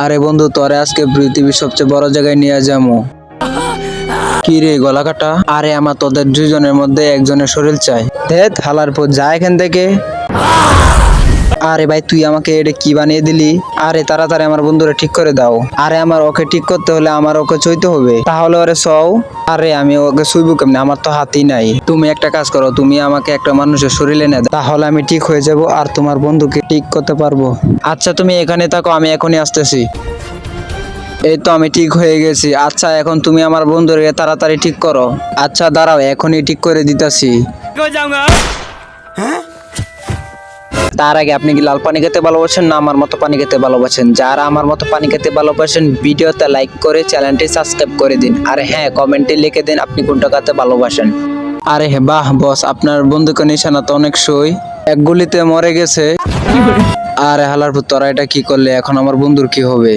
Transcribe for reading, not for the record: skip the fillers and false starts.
আরে বন্ধু, তোরে আজকে পৃথিবীর সবচেয়ে বড় জায়গায় নিয়ে যাবো। কি রে গলা কাটা? আরে আমার তোদের দুইজনের মধ্যে একজনের শরীর চাই। ধেৎ হালার পর যা এখান থেকে। আরে ভাই, তুই আমাকে এটা কি বানিয়ে দিলি? আরে তাড়াতাড়ি আমার বন্ধুরে ঠিক করে দাও। আরে আমার ওকে ঠিক করতে হলে আমার ওকে চইতে হবে, তাহলে ওরে সও। আরে আমি ওকে শুইবো কেমনে? আমার তো হাতই নাই। তুমি একটা কাজ করো, তুমি আমাকে একটা মানুষের শরীর এনে দাও, তাহলে আমি ঠিক হয়ে যাব আর তোমার বন্ধুকে ঠিক করতে পারবো। আচ্ছা তুমি এখানে থাকো, আমি এখনই আসতেছি। এই তো আমি ঠিক হয়ে গেছি। আচ্ছা এখন তুমি আমার বন্ধুকে তাড়াতাড়ি ঠিক করো। আচ্ছা দাঁড়াও, এখনই ঠিক করে দিতাছি। তার আগে আপনি কি লাল পানি খেতে ভালোবাসেন না আমার মতো পানি খেতে ভালোবাসেন? যারা আমার মতো পানি খেতে ভালোবাসেন ভিডিওতে লাইক করে চ্যানেলটি সাবস্ক্রাইব করে দিন, আর হ্যাঁ কমেন্টে লিখে দিন আপনি কোনটা খেতে ভালোবাসেন। আরে হ্যাঁ, বাহ বস, আপনার বন্দুকের নিশানা তো অনেক সই। এক গুলিতে মরে গেছে। আরে হালার পুত, তোরা এটা কি করলে? এখন আমার বন্ধুর কি হবে?